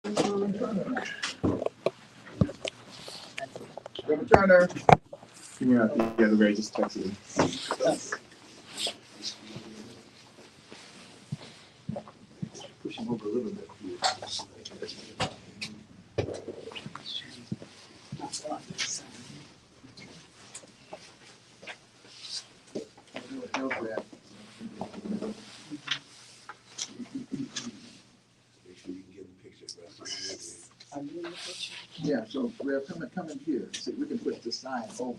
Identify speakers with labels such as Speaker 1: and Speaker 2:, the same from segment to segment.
Speaker 1: Reverend Turner. Give me out the other way, just text it. Push him over a little bit. Yeah, so we're coming here, so we can put the sign over.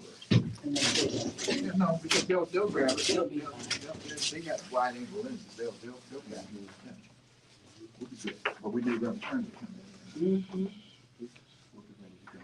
Speaker 1: Yeah, no, because they'll grab it. They got wide angle lenses. They'll grab it. We'll be good. But we need them turn to come in. We'll be ready to go.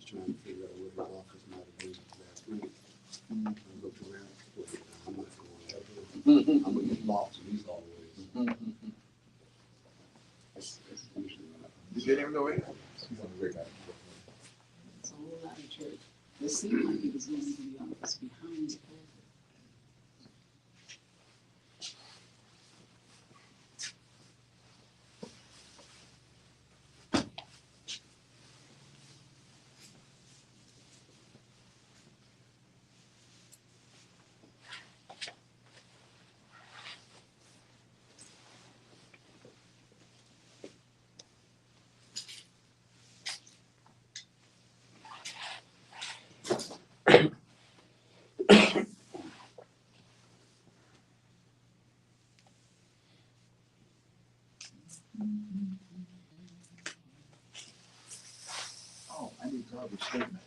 Speaker 2: Trying to figure out what his office might have been last week. I looked around. I'm not going to I'm going to get lost in these hallways.
Speaker 1: Did you get him away? He's on the way back.
Speaker 3: It's a whole lot of church. It seemed like he was moving to the office behind the pulpit.
Speaker 1: Oh, I need garbage statement.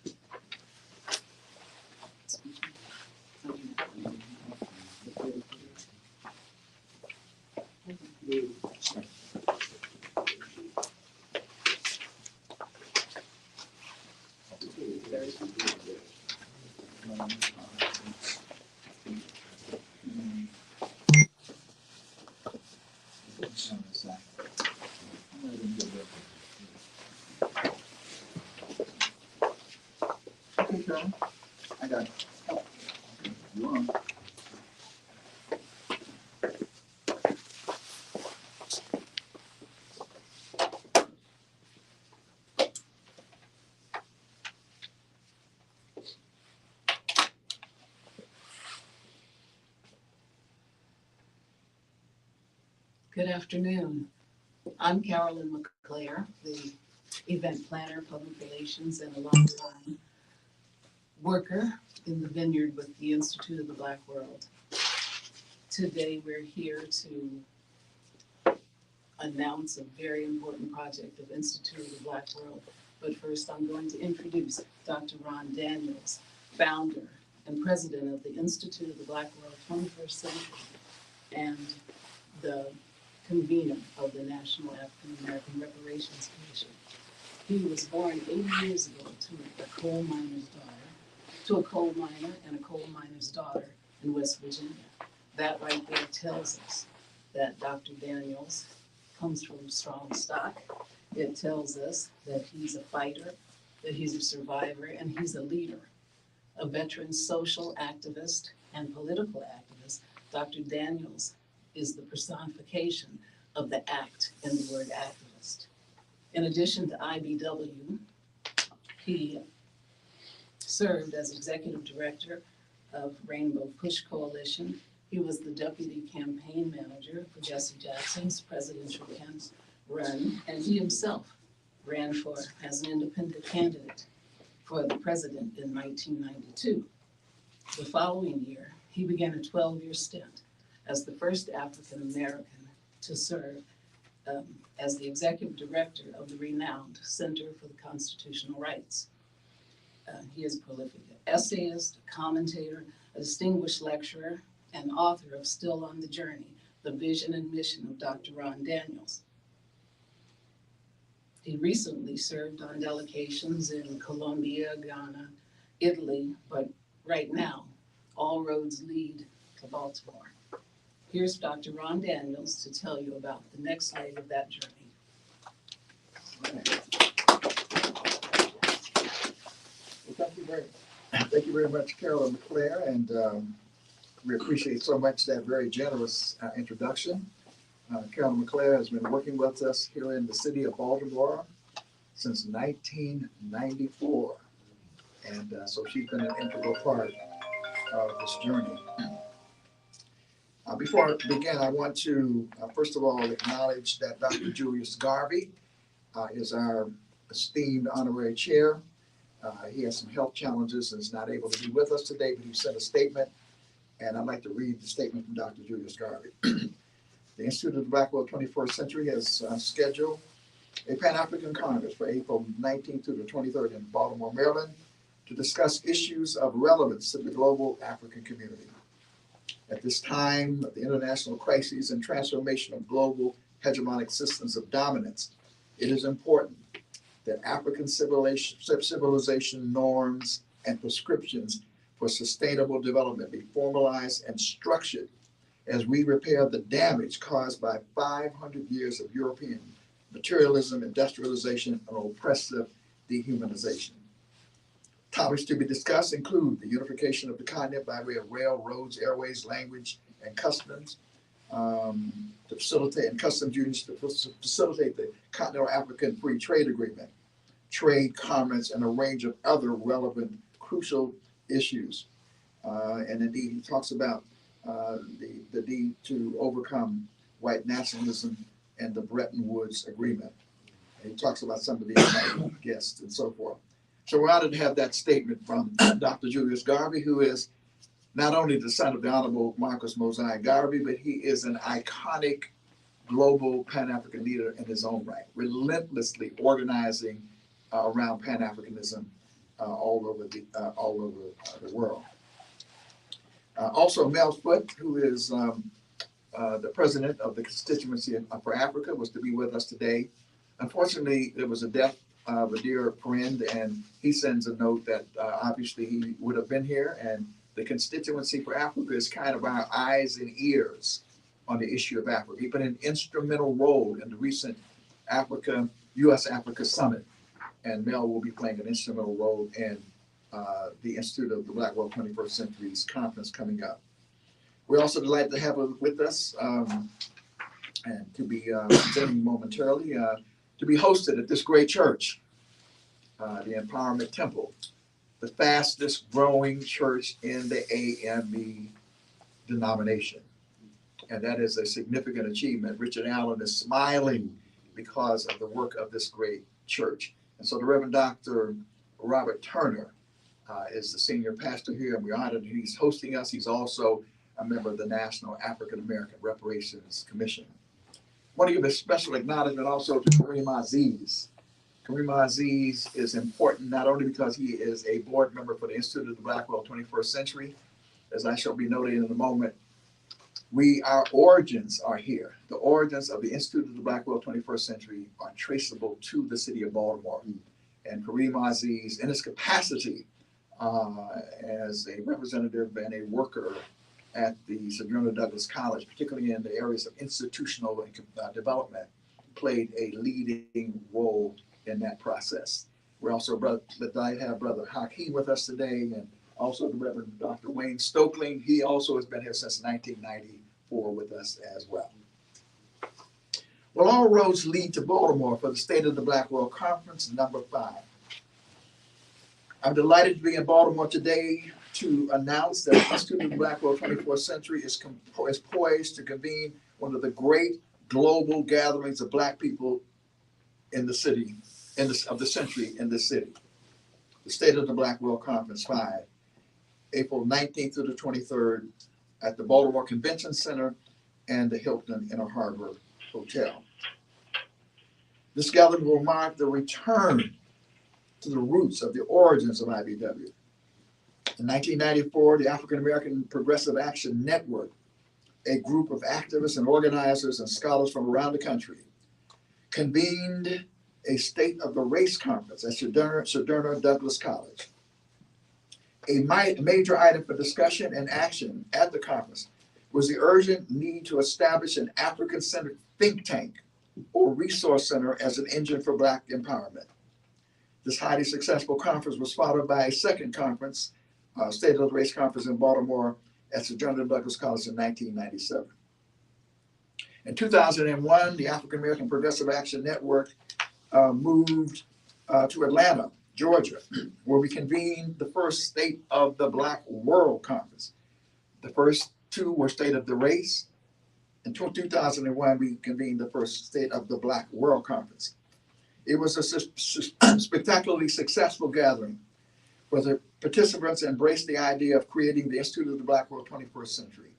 Speaker 1: Okay, Carol. I got it. You on?
Speaker 3: Good afternoon. I'm Carolyn McClare, the event planner, public relations, and a longtime worker in the vineyard with the Institute of the Black World. Today, we're here to announce a very important project of Institute of the Black World. But first, I'm going to introduce Dr. Ron Daniels, founder and president of the Institute of the Black World 21st Century, and the convener of the National African American Reparations Commission. He was born 80 years ago to a coal miner and a coal miner's daughter in West Virginia. That right there tells us that Dr. Daniels comes from strong stock. It tells us that he's a fighter, that he's a survivor, and he's a leader, a veteran social activist and political activist. Dr. Daniels is the personification of the act in the word activist. In addition to IBW, he served as executive director of Rainbow Push Coalition. He was the deputy campaign manager director for Jesse Jackson's presidential run, and he himself ran for as an independent candidate for the president in 1992. The following year, he began a 12-year stint as the first African American to serve as the executive director of the renowned Center for the Constitutional Rights. He is a prolific essayist, a commentator, a distinguished lecturer, and author of Still on the Journey, The Vision and Mission of Dr. Ron Daniels. He recently served on delegations in Colombia, Ghana, Italy, but right now, all roads lead to Baltimore. Here's Dr. Ron Daniels to tell you about the next leg of that journey.
Speaker 1: Well, thank you very much, Carolyn McClare, and we appreciate so much that very generous introduction. Carolyn McClare has been working with us here in the city of Baltimore since 1994, and so she's been an integral part of this journey. Before I begin, I want to first of all acknowledge that Dr. Julius Garvey is our esteemed honorary chair. He has some health challenges and is not able to be with us today, but he sent a statement, and I'd like to read the statement from Dr. Julius Garvey. The Institute of the Black World 21st Century has scheduled a Pan-African Congress for April 19th through the 23rd in Baltimore, Maryland, to discuss issues of relevance to the global African community. At this time of the international crises and transformation of global hegemonic systems of dominance, it is important that African civilization norms and prescriptions for sustainable development be formalized and structured as we repair the damage caused by 500 years of European materialism, industrialization, and oppressive dehumanization. Topics to be discussed include the unification of the continent by way of rail, roads, airways, language, and customs, to facilitate, and customs unions to facilitate the Continental African Free Trade Agreement, trade, commerce, and a range of other relevant, crucial issues. And indeed, he talks about the need to overcome white nationalism and the Bretton Woods Agreement. And he talks about some of the guests and so forth. So we're honored to have that statement from Dr. Julius Garvey, who is not only the son of the Honorable Marcus Mosiah Garvey, but he is an iconic global Pan-African leader in his own right, relentlessly organizing around Pan-Africanism all over the world. Also, Mel Foote, who is the president of the Constituency for Africa, was to be with us today. Unfortunately, there was a death of a dear friend, and he sends a note that obviously he would have been here, and the Constituency for Africa is kind of our eyes and ears on the issue of Africa. He played an instrumental role in the recent U.S.-Africa Summit, and Mel will be playing an instrumental role in the Institute of the Black World 21st Century's conference coming up. We're also delighted to have her with us and to be presenting momentarily, to be hosted at this great church, the Empowerment Temple, the fastest growing church in the AME denomination. And that is a significant achievement. Richard Allen is smiling because of the work of this great church. And so the Reverend Dr. Robert Turner is the senior pastor here, and we're honored he's hosting us. He's also a member of the National African American Reparations Commission. I want to give a special acknowledgement also to Kareem Aziz. Kareem Aziz is important not only because he is a board member for the Institute of the Black World 21st Century, as I shall be noting in a moment. Our origins are here. The origins of the Institute of the Black World 21st Century are traceable to the city of Baltimore. And Kareem Aziz, in his capacity as a representative and a worker at the Sojourner Douglas College, particularly in the areas of institutional development, played a leading role in that process. We're also delighted to have Brother Hakeem with us today, and also the Reverend Dr. Wayne Stokely. He also has been here since 1994 with us as well. Well, all roads lead to Baltimore for the State of the Black World Conference, number 5. I'm delighted to be in Baltimore today to announce that the Institute of the Black World 24th Century is poised to convene one of the great global gatherings of Black people in the city, of the century in this city. The State of the Black World Conference 5, April 19th through the 23rd at the Baltimore Convention Center and the Hilton Inner Harbor Hotel. This gathering will mark the return to the roots of the origins of IBW. In 1994, the African American Progressive Action Network, a group of activists and organizers and scholars from around the country, convened a State of the Race Conference at Sojourner Douglas College. A major item for discussion and action at the conference was the urgent need to establish an African-centered think tank or resource center as an engine for Black empowerment. This highly successful conference was followed by a second conference, State of the Race Conference in Baltimore at Sojourner Douglas College in 1997. In 2001, the African American Progressive Action Network moved to Atlanta, Georgia, where we convened the first State of the Black World Conference. The first two were State of the Race. In 2001, we convened the first State of the Black World Conference. It was a spectacularly successful gathering where the participants embraced the idea of creating the Institute of the Black World 21st Century.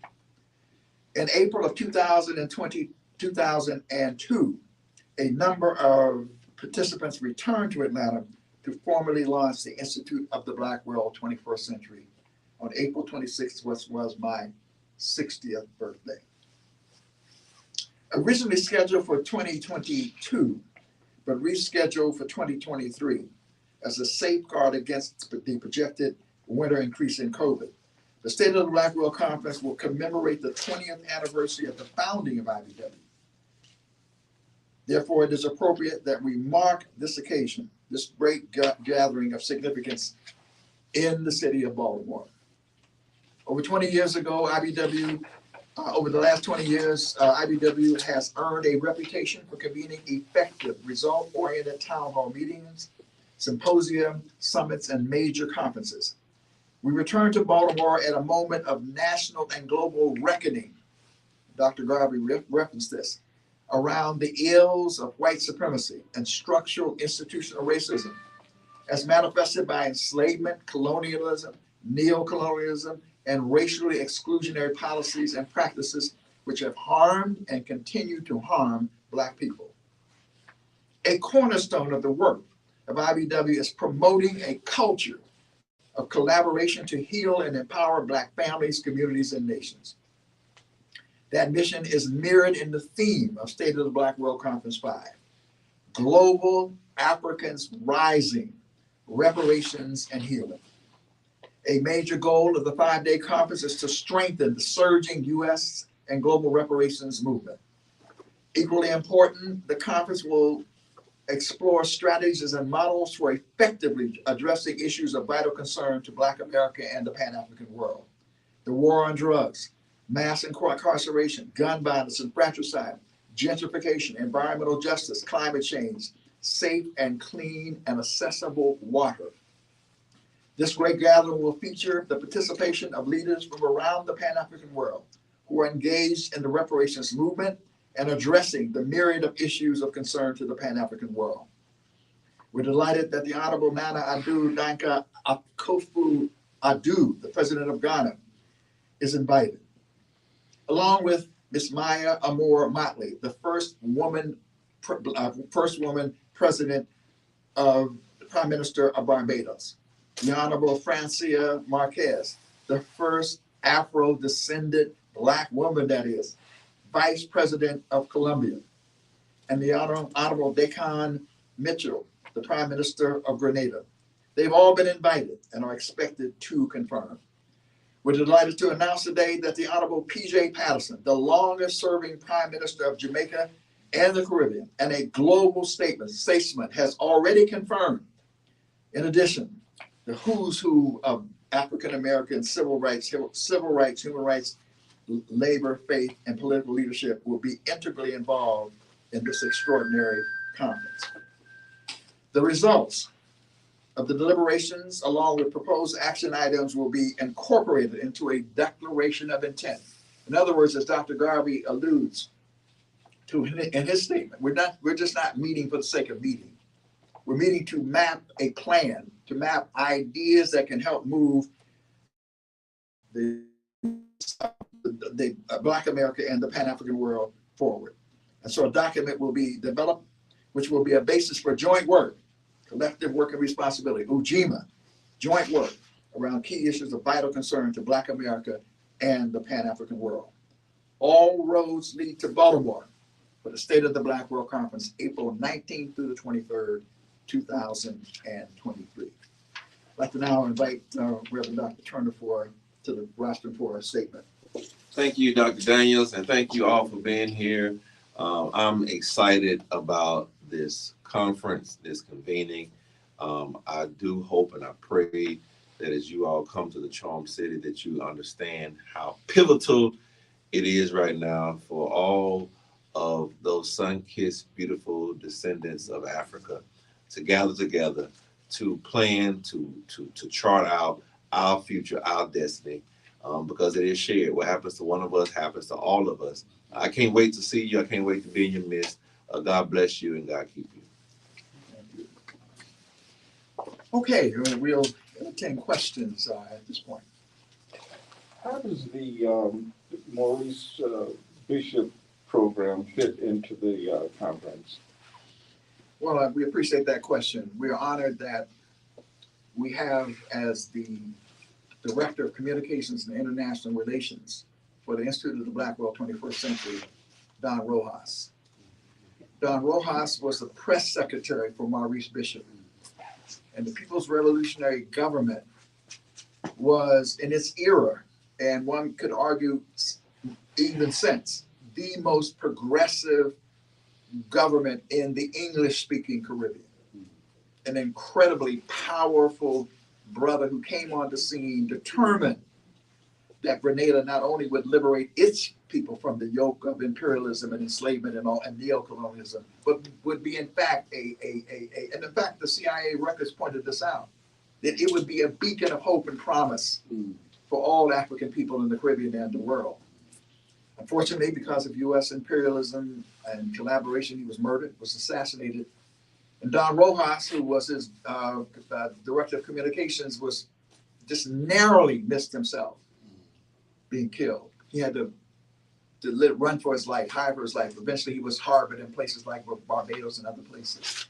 Speaker 1: In April of 2002, a number of participants returned to Atlanta to formally launch the Institute of the Black World 21st Century on April 26th, which was my 60th birthday. Originally scheduled for 2022, but rescheduled for 2023 as a safeguard against the projected winter increase in COVID. The State of the Black World Conference will commemorate the 20th anniversary of the founding of IBW. Therefore, it is appropriate that we mark this occasion, this great gathering of significance in the city of Baltimore. Over 20 years ago, over the last 20 years, IBW has earned a reputation for convening effective, result-oriented town hall meetings, symposia, summits, and major conferences. We return to Baltimore at a moment of national and global reckoning. Dr. Garvey referenced this, around the ills of white supremacy and structural institutional racism, as manifested by enslavement, colonialism, neocolonialism, and racially exclusionary policies and practices which have harmed and continue to harm Black people. A cornerstone of the work of IBW is promoting a culture of collaboration to heal and empower Black families, communities, and nations. That mission is mirrored in the theme of State of the Black World Conference 5, Global Africans Rising, Reparations and Healing. A major goal of the 5-day conference is to strengthen the surging U.S. and global reparations movement. Equally important, the conference will explore strategies and models for effectively addressing issues of vital concern to Black America and the Pan-African world. The war on drugs, mass incarceration, gun violence and fratricide, gentrification, environmental justice, climate change, safe and clean and accessible water. This great gathering will feature the participation of leaders from around the Pan-African world who are engaged in the reparations movement and addressing the myriad of issues of concern to the Pan-African world. We're delighted that the Honorable Nana Addo Dankwa Akufo-Addo, the President of Ghana, is invited, along with Ms. Maya Amour Motley, the first woman president of the Prime Minister of Barbados, the Honorable Francia Marquez, the first Afro-descended Black woman, that is, Vice President of Colombia, and the Honorable Declan Mitchell, the Prime Minister of Grenada. They've all been invited and are expected to confirm. We're delighted to announce today that the Honorable P.J. Patterson, the longest-serving Prime Minister of Jamaica and the Caribbean, and a global statesman, has already confirmed. In addition, the who's who of African-American civil rights, human rights, labor, faith, and political leadership will be integrally involved in this extraordinary conference. The results of the deliberations, along with proposed action items, will be incorporated into a declaration of intent. In other words, as Dr. Garvey alludes, in his statement, we're just not meeting for the sake of meeting. We're meeting to map a plan, to map ideas that can help move the Black America and the Pan-African world forward. And so a document will be developed, which will be a basis for joint work, collective work and responsibility, UJIMA, joint work around key issues of vital concern to Black America and the Pan-African world. All roads lead to Baltimore for the State of the Black World Conference, April 19th through the 23rd, 2023. I'd like to now invite Reverend Dr. Turner to the rostrum for a statement.
Speaker 4: Thank you, Dr. Daniels, and thank you all for being here. I'm excited about this conference, this convening. I do hope and I pray that as you all come to the Charm City, that you understand how pivotal it is right now for all of those sun-kissed, beautiful descendants of Africa to gather together, to plan, to chart out our future, our destiny, because it is shared. What happens to one of us happens to all of us. I can't wait to see you. I can't wait to be in your midst. God bless you and God keep you.
Speaker 1: Thank you. Okay, we'll entertain questions at this point.
Speaker 5: How does the Maurice Bishop program fit into the conference?
Speaker 1: Well, we appreciate that question. We are honored that we have as the Director of Communications and International Relations for the Institute of the Black World 21st Century, Don Rojas. Don Rojas was the press secretary for Maurice Bishop. And the People's Revolutionary Government was, in its era, and one could argue even since, the most progressive government in the English-speaking Caribbean. An incredibly powerful brother who came on the scene determined that Grenada not only would liberate its people from the yoke of imperialism and enslavement and neocolonialism, but would be in fact and in fact the CIA records pointed this out, that it would be a beacon of hope and promise for all African people in the Caribbean and the world. Unfortunately, because of US imperialism and collaboration, he was murdered, was assassinated. And Don Rojas, who was his director of communications, was just narrowly missed himself being killed. He had to run for his life, hide for his life. Eventually, he was harbored in places like Barbados and other places.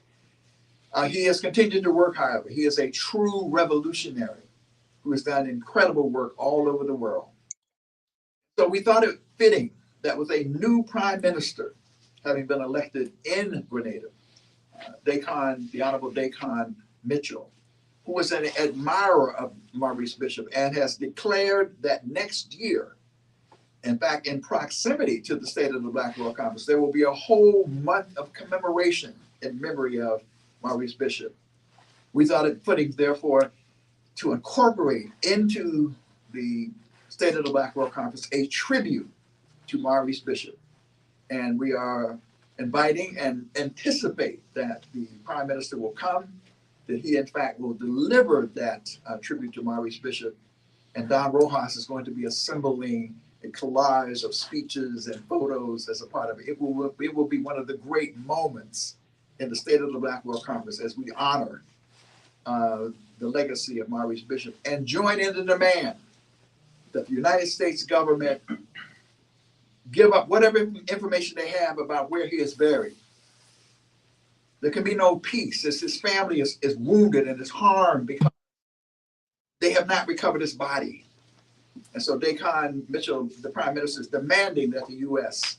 Speaker 1: He has continued to work, however. He is a true revolutionary who has done incredible work all over the world. So we thought it fitting that with a new prime minister having been elected in Grenada, the Honorable Dacon Mitchell, who was an admirer of Maurice Bishop and has declared that next year, in fact, in proximity to the State of the Black World Conference, there will be a whole month of commemoration in memory of Maurice Bishop. We thought it fitting, therefore, to incorporate into the State of the Black World Conference a tribute to Maurice Bishop. And we are inviting and anticipate that the Prime Minister will come, that he in fact will deliver that tribute to Maurice Bishop. And Don Rojas is going to be assembling a collage of speeches and photos as a part of it. It will be one of the great moments in the State of the Black World Conference as we honor the legacy of Maurice Bishop and join in the demand that the United States government give up whatever information they have about where he is buried. There can be no peace as his family is wounded and is harmed because they have not recovered his body. And so Dacon Mitchell, the Prime Minister, is demanding that the U.S.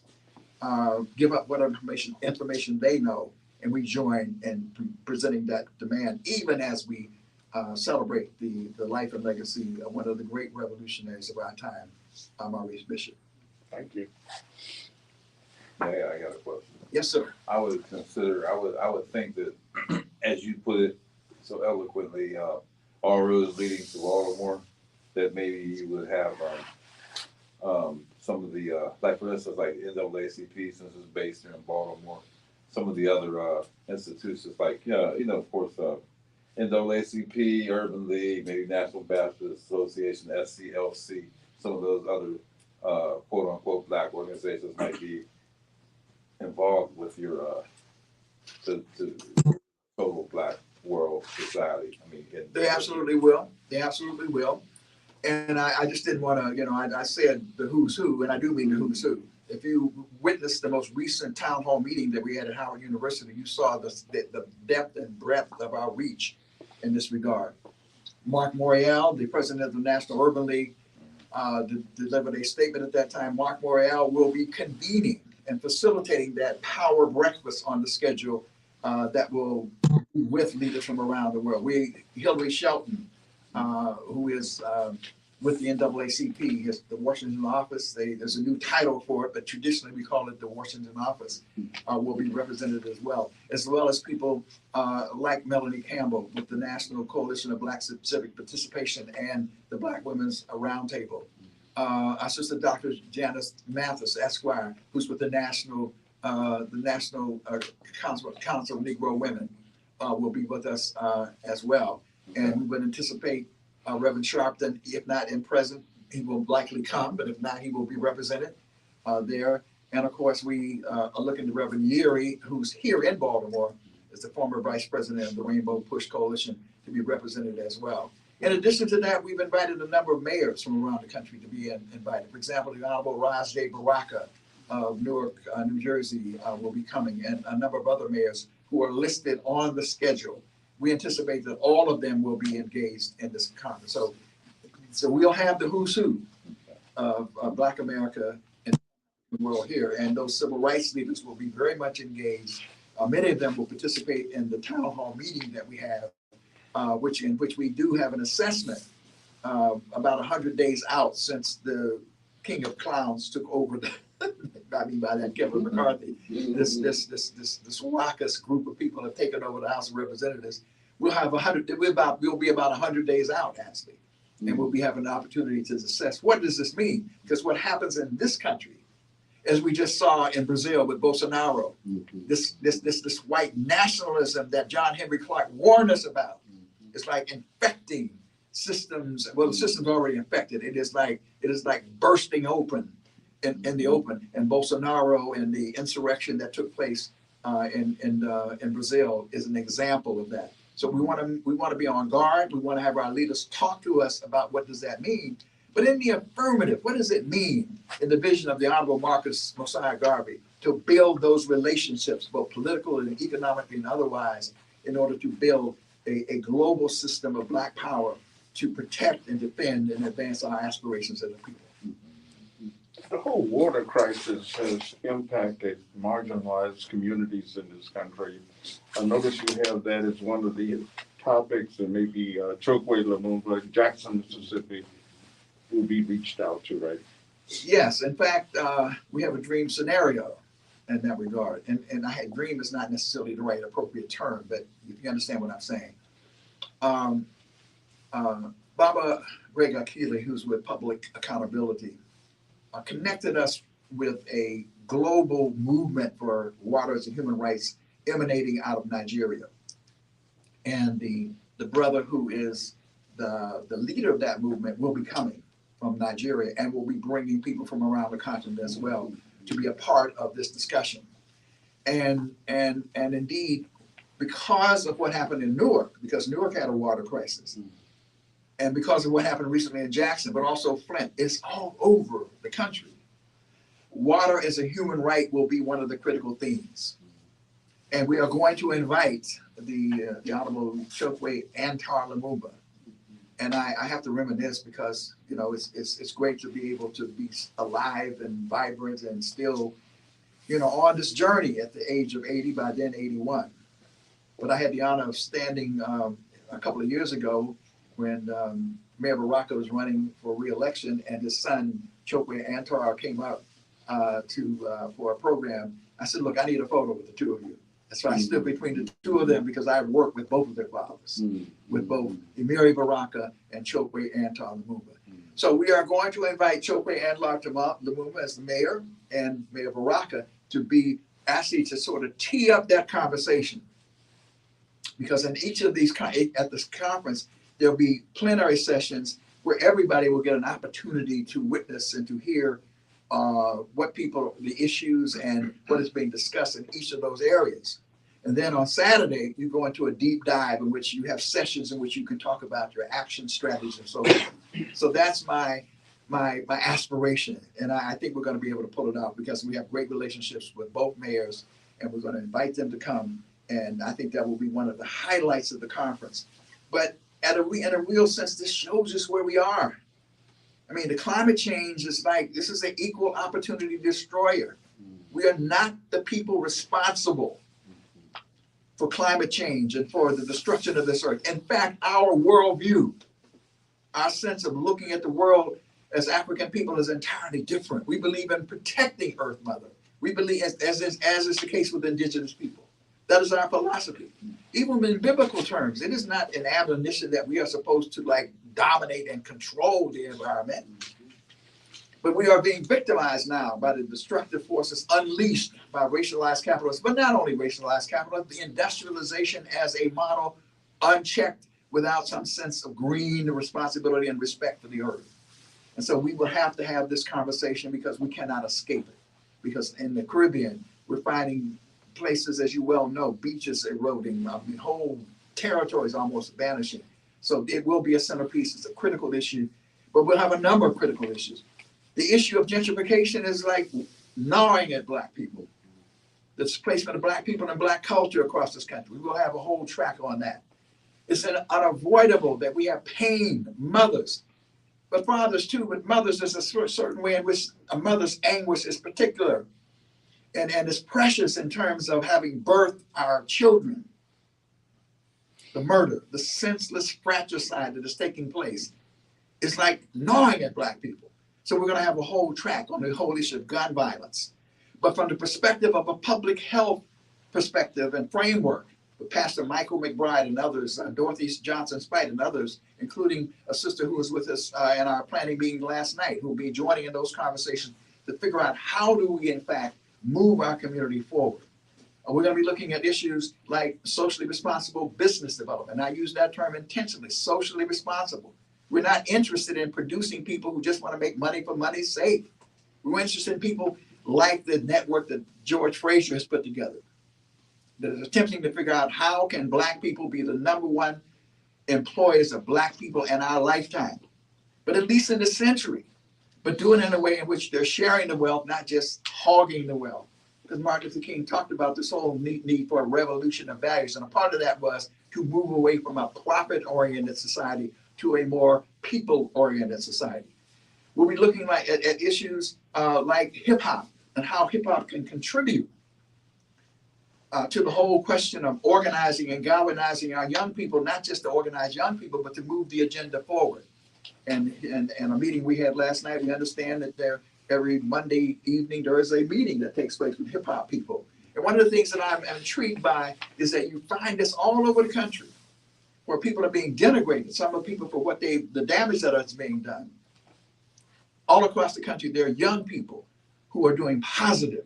Speaker 1: Give up whatever information they know, and we join in presenting that demand, even as we celebrate the life and legacy of one of the great revolutionaries of our time, Maurice Bishop.
Speaker 5: Thank you.
Speaker 6: Yeah, I got a question.
Speaker 1: Yes, sir.
Speaker 6: I would think that, as you put it so eloquently, all roads leading to Baltimore, that maybe you would have some of the, like for instance, like NAACP, since it's based here in Baltimore, some of the other institutions, like, of course, NAACP, Urban League, maybe National Baptist Association, SCLC, some of those other quote unquote Black organizations might be involved with your the total Black world society. I mean,
Speaker 1: They absolutely will. They absolutely will. And I just didn't want to, I said the who's who, and I do mean the who's who. If you witnessed the most recent town hall meeting that we had at Howard University, you saw the depth and breadth of our reach in this regard. Mark Morial, the president of the National Urban League, delivered a statement at that time. Mark Morial will be convening and facilitating that power breakfast on the schedule that will be with leaders from around the world. Hillary Shelton, who is with the NAACP, is the Washington office. There's a new title for it, but traditionally we call it the Washington office, will be represented as well as people like Melanie Campbell with the National Coalition of Black Civic Participation and the Black Women's Roundtable. Our sister Dr. Janice Mathis, Esquire, who's with the National Council of Negro Women, will be with us as well. And we would anticipate Reverend Sharpton, if not in present, he will likely come, but if not, he will be represented there. And of course, we are looking to Reverend Yeary, who's here in Baltimore, as the former vice president of the Rainbow Push Coalition, to be represented as well. In addition to that, we've invited a number of mayors from around the country to be invited. For example, the Honorable Ras J. Baraka of Newark, New Jersey, will be coming, and a number of other mayors who are listed on the schedule. We anticipate that all of them will be engaged in this conference. So we'll have the who's who of Black America and the world here, and those civil rights leaders will be very much engaged. Many of them will participate in the town hall meeting that we have, in which we do have an assessment about 100 days out since the King of Clowns took over the. I mean by that, Kevin McCarthy. This raucous group of people have taken over the House of Representatives. We'll be about 100 days out, actually, and we'll be having an opportunity to assess what does this mean? Because what happens in this country, as we just saw in Brazil with Bolsonaro, this white nationalism that John Henry Clark warned us about, is like infecting systems. Well, the system's already infected. It is like bursting open. In the open, and Bolsonaro and the insurrection that took place in Brazil is an example of that. So we want to be on guard. We want to have our leaders talk to us about what does that mean. But in the affirmative, what does it mean in the vision of the Honorable Marcus Mosiah Garvey to build those relationships, both political and economically and otherwise, in order to build a global system of Black power to protect and defend and advance our aspirations as a people?
Speaker 5: The whole water crisis has impacted marginalized communities in this country. I notice you have that as one of the topics, and maybe Chokwe, Lumumba, Jackson, Mississippi will be reached out to, right?
Speaker 1: Yes, in fact, we have a dream scenario in that regard. And dream is not necessarily the right appropriate term, but if you understand what I'm saying. Baba Greg Akili, who's with Public Accountability, connected us with a global movement for waters and human rights emanating out of Nigeria. And the brother who is the leader of that movement will be coming from Nigeria and will be bringing people from around the continent as well to be a part of this discussion. And indeed, because of what happened in Newark, because Newark had a water crisis, and because of what happened recently in Jackson, but also Flint, it's all over the country. Water as a human right will be one of the critical themes. And we are going to invite the Honorable Chokwe Antar Lumumba. And I have to reminisce because, it's great to be able to be alive and vibrant and still, on this journey at the age of 80, by then 81. But I had the honor of standing a couple of years ago when Mayor Baraka was running for re-election and his son, Chokwe Antar, came up for a program. I said, look, I need a photo with the two of you. So I stood between the two of them because I worked with both of their fathers, with both Emiri Baraka and Chokwe Antar Lumumba. So we are going to invite Chokwe Antar Lumumba as the mayor and Mayor Baraka to be actually to sort of tee up that conversation. Because in each of these, at this conference, there'll be plenary sessions where everybody will get an opportunity to witness and to hear what people, the issues and what is being discussed in each of those areas. And then on Saturday, you go into a deep dive in which you have sessions in which you can talk about your action strategies and so forth. So that's my aspiration. And I think we're going to be able to pull it off because we have great relationships with both mayors and we're going to invite them to come. And I think that will be one of the highlights of the conference. But in a real sense, this shows us where we are. I mean, the climate change is like, this is an equal opportunity destroyer. We are not the people responsible for climate change and for the destruction of this earth. In fact, our worldview, our sense of looking at the world as African people is entirely different. We believe in protecting Earth Mother. We believe, as is the case with indigenous people. That is our philosophy. Even in biblical terms, it is not an admonition that we are supposed to like dominate and control the environment. But we are being victimized now by the destructive forces unleashed by racialized capitalists, but not only racialized capitalists, the industrialization as a model unchecked without some sense of green responsibility and respect for the earth. And so we will have to have this conversation because we cannot escape it. Because in the Caribbean, we're finding places, as you well know, beaches eroding, whole territories almost vanishing. So it will be a centerpiece. It's a critical issue, but we'll have a number of critical issues. The issue of gentrification is like gnawing at Black people. The displacement of Black people and Black culture across this country. We will have a whole track on that. It's unavoidable that we have pain, mothers, but fathers too, but mothers, there's a certain way in which a mother's anguish is particular and is precious in terms of having birthed our children. The murder, the senseless fratricide that is taking place is like gnawing at Black people. So we're going to have a whole track on the whole issue of gun violence. But from the perspective of a public health perspective and framework, with Pastor Michael McBride and others, Dorothy Johnson Spite and others, including a sister who was with us in our planning meeting last night, who will be joining in those conversations to figure out how do we, in fact, move our community forward. We're going to be looking at issues like socially responsible business development. And I use that term intentionally, socially responsible. We're not interested in producing people who just want to make money for money's sake. We're interested in people like the network that George Fraser has put together, that is attempting to figure out how can Black people be the #1 employers of Black people in our lifetime, but at least in the century, but doing it in a way in which they're sharing the wealth, not just hogging the wealth. Because Martin Luther King talked about this whole need for a revolution of values. And a part of that was to move away from a profit-oriented society to a more people-oriented society. We'll be looking at issues like hip hop and how hip hop can contribute to the whole question of organizing and galvanizing our young people, not just to organize young people, but to move the agenda forward. And a meeting we had last night, we understand that every Monday evening there is a meeting that takes place with hip hop people. And one of the things that I'm intrigued by is that you find this all over the country, where people are being denigrated, some of the people for the damage that is being done. All across the country, there are young people who are doing positive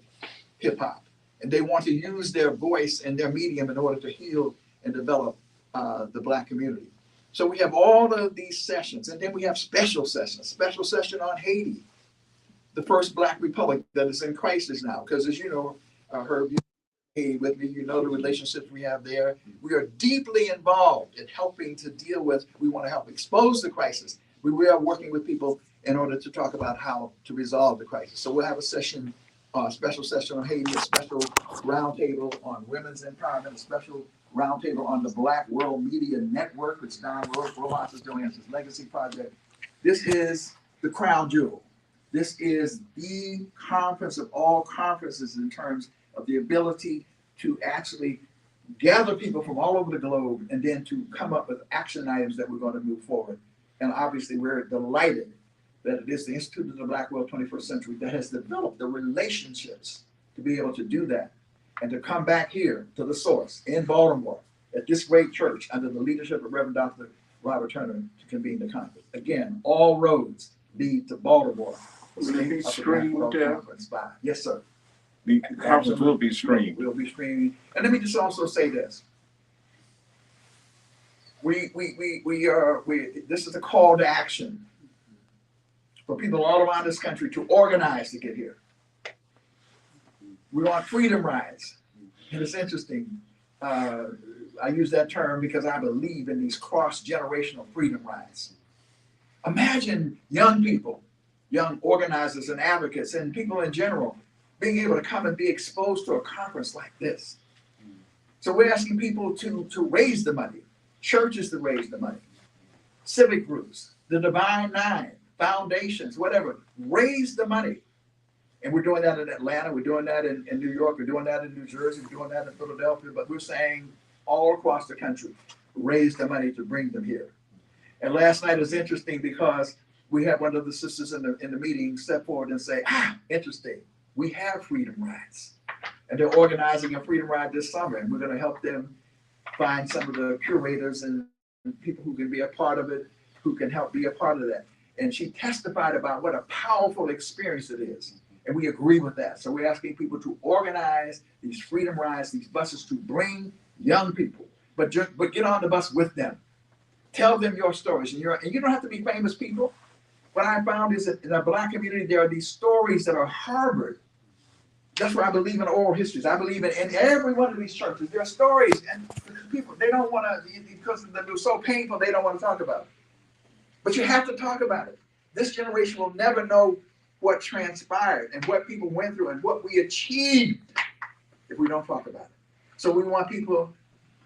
Speaker 1: hip hop, and they want to use their voice and their medium in order to heal and develop the Black community. So we have all of these sessions, and then we have special sessions, special session on Haiti, the first Black republic that is in crisis now, because as you know, Herb, with me, you know the relationships we have there. We are deeply involved in helping to deal with, we want to help expose the crisis. We are working with people in order to talk about how to resolve the crisis. So we'll have a session, a special session on Haiti, a special roundtable on women's empowerment, a special roundtable on the Black World Media Network, which Don Rojas is doing as his legacy project. This is the crown jewel. This is the conference of all conferences in terms of the ability to actually gather people from all over the globe and then to come up with action items that we're going to move forward. And obviously we're delighted that it is the Institute of the Black World 21st Century that has developed the relationships to be able to do that and to come back here to the source in Baltimore at this great church under the leadership of Reverend Dr. Robert Turner to convene the conference. Again, all roads lead to Baltimore.
Speaker 5: Will it be streamed?
Speaker 1: Yes, sir.
Speaker 5: The conference will be streamed.
Speaker 1: We'll be streaming. And let me just also say this. This is a call to action. for people all around this country to organize to get here. We want freedom rides. And it's interesting. I use that term because I believe in these cross-generational freedom rides. Imagine young people, young organizers and advocates and people in general being able to come and be exposed to a conference like this. So we're asking people to raise the money, churches to raise the money, civic groups, the Divine Nine, foundations, whatever, raise the money. And we're doing that in Atlanta, we're doing that in New York, we're doing that in New Jersey, we're doing that in Philadelphia, but we're saying all across the country, raise the money to bring them here. And last night is interesting because we had one of the sisters in the meeting step forward and say, interesting, we have freedom rides. And they're organizing a freedom ride this summer, and we're gonna help them find some of the curators and people who can be a part of it, who can help be a part of that. And she testified about what a powerful experience it is. And we agree with that. So we're asking people to organize these freedom rides, these buses to bring young people, but get on the bus with them. Tell them your stories. And you don't have to be famous people. What I found is that in the Black community, there are these stories that are harbored. That's why I believe in oral histories. I believe in every one of these churches. There are stories, and people, they don't want to, because they're so painful, they don't want to talk about it. But you have to talk about it. This generation will never know what transpired and what people went through and what we achieved if we don't talk about it. So we want people,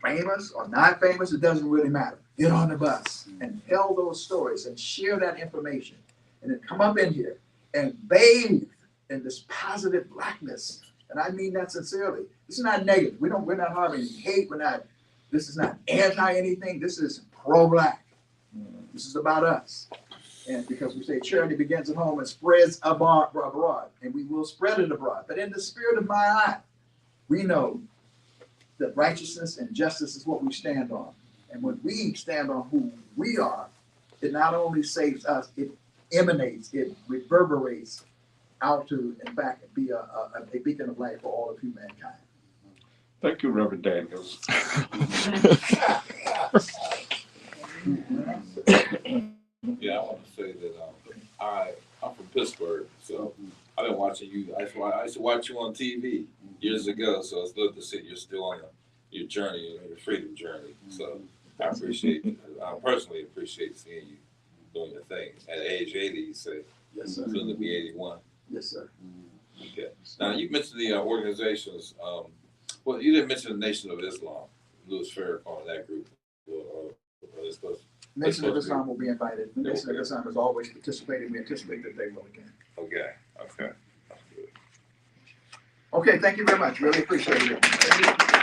Speaker 1: famous or not famous, it doesn't really matter. Get on the bus and tell those stories and share that information. And then come up in here and bathe in this positive Blackness. And I mean that sincerely. This is not negative. We're not harboring hate. This is not anti anything. This is pro-Black. This is about us. And because we say charity begins at home and spreads abroad, and we will spread it abroad. But in the spirit of my eye, we know that righteousness and justice is what we stand on. And when we stand on who we are, it not only saves us, it emanates, it reverberates out to, in fact, be a beacon of light for all of humankind.
Speaker 5: Thank you, Reverend Daniels.
Speaker 6: Yeah, I want to say that I'm from Pittsburgh, so I've been watching you. I used to watch you on TV years ago, so it's good to see you're still on your journey, your freedom journey. So I personally appreciate seeing you doing your thing. At age 80, you say,
Speaker 1: Yes, sir.
Speaker 6: soon to be 81.
Speaker 1: Yes, sir.
Speaker 6: Okay. Now, you mentioned the organizations. Well, you didn't mention the Nation of Islam, Louis Farrakhan, that group. Or they're supposed
Speaker 1: Nation of Islam will be invited. The Nation of Islam is always participating. We anticipate that they will again.
Speaker 6: Okay. That's good.
Speaker 1: Okay, thank you very much. Really appreciate it.